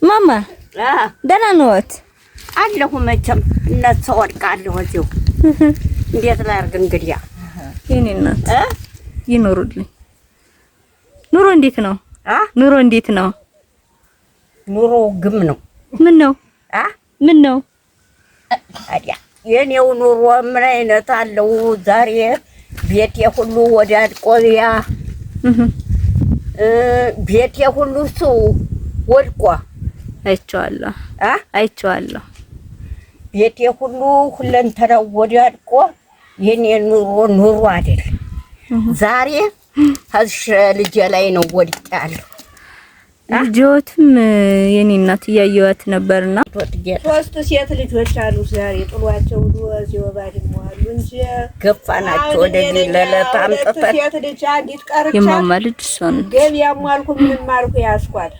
ማማ ደህና ነዎት? አለሁ መቼም እነሱ ወድቃለሁ እዚሁ እንዴት ላድርግ እንግዲህ የኔ እናት ይኖሩልኝ። ኑሮ እንዴት ነው? ኑሮ እንዴት ነው? ኑሮ ግም ነው። ምን ነው? ምን ነው? አዲያ የኔው ኑሮ ምን አይነት አለው ዛሬ ቤቴ ሁሉ ወዳድቆያ ቤቴ ሁሉ ሰው ወድቆ አይቼዋለሁ አይቼዋለሁ። ቤቴ ሁሉ ሁለንተናው ወዳድቆ የኔ ኑሮ አይደል ዛሬ ሀሽ ልጅ ላይ ነው ወድቄያለሁ። ልጆትም የኔ እናት እያየኋት ነበርና ሶስት ሴት ልጆች አሉ። ዛሬ ጥሏቸው ወዲህ ወባድሟል እንጂ ገፋናቸው ወደዚህ ለለታም ተፈት ሴት ልጅ አንዲት ቀርቻ የማማ ልጅ እሷን ገቢያም አልኩ ምንም አልኩ ያስኳት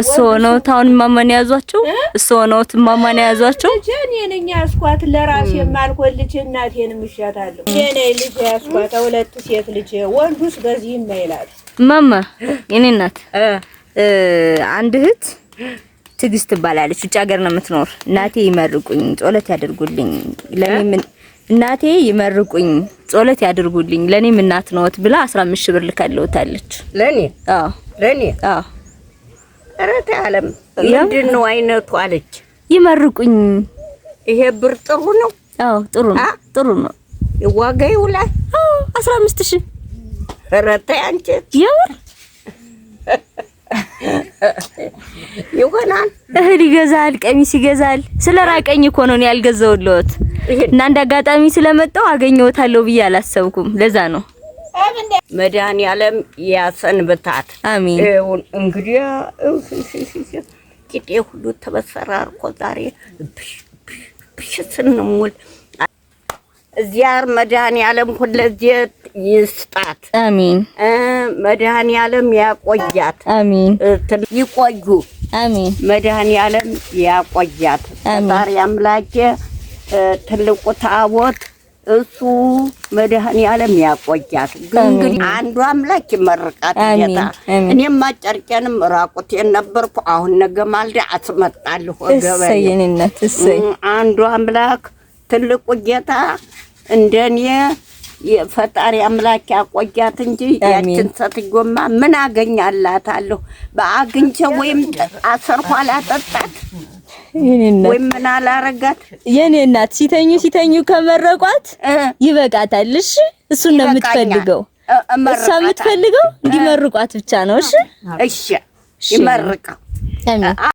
እሱ ነው ታውን ማማን ያዟቸው እሱ ነው ማማን ያዟቸው እኔ ነኝ ያስኳት ለራሴ ማልኮልጅ እናቴንም ይሻታለሁ የኔ ልጅ ያስኳት ሁለት ሴት ልጅ ወንዱስ በዚህ ይማይላል። ማማ የኔ እናት አንድ እህት ትግስት ትባላለች ውጭ ሀገር ነው የምትኖር። እናቴ ይመርቁኝ ጾለት ያድርጉልኝ ለኔ እናቴ ይመርቁኝ ጾለት ያድርጉልኝ ለኔም እናት ነውት ብላ 15 ሺህ ብር ልካለውታለች ለኔ። አዎ ለኔ አዎ አረተ ዓለም ምንድነው አይነቱ አለች ይመርቁኝ። ይሄ ብር ጥሩ ነው? አዎ ጥሩ ነው ጥሩ ነው። ዋጋው ላይ 15 ሺህ ረተ አንቺ የምር ይሆናል። እህል ይገዛል ቀሚስ ይገዛል። ስለራቀኝ እኮ ነው ያልገዛውልዎት እና እንደ አጋጣሚ ስለመጣው አገኘውታለሁ ብዬ አላሰብኩም። ለዛ ነው መድኃኒዓለም ያሰንብታት። አሜን። እንግዲህ ቂጤ ሁሉ ተበሰራርቆ ዛሬ ብሽ ስንሙል እዚያር መድኃኒዓለም ሁለዚህ ይስጣት። አሜን። መድኃኒዓለም ያቆያት። አሜን። ይቆዩ። አሜን። መድኃኒዓለም ያቆያት። ፈጣሪ አምላኬ ትልቁ ታቦት እሱ መድኃኒዓለም ያቆያት። እንግዲህ አንዱ አምላክ ይመርቃት ጌታ። እኔም ማጨርቄንም ራቁቴን ነበርኩ። አሁን ነገ ማልዳ አስመጣለሁ ገበያ። እሰይነት እሰይ አንዱ አምላክ ትልቁ ጌታ እንደኔ የፈጣሪ አምላክ ያቆያት እንጂ ያችን ሰትጎማ ምን አገኛላታለሁ? በአግንቼ ወይም አሰርኋላ ጠጣት ወይም ምን አላረጋት። የኔ እናት ሲተኙ ከመረቋት ይበቃታል። እሺ እሱን ነው የምትፈልገው። እሷ የምትፈልገው እንዲመርቋት ብቻ ነው። እሺ እሺ ይመርቀው። አሜን።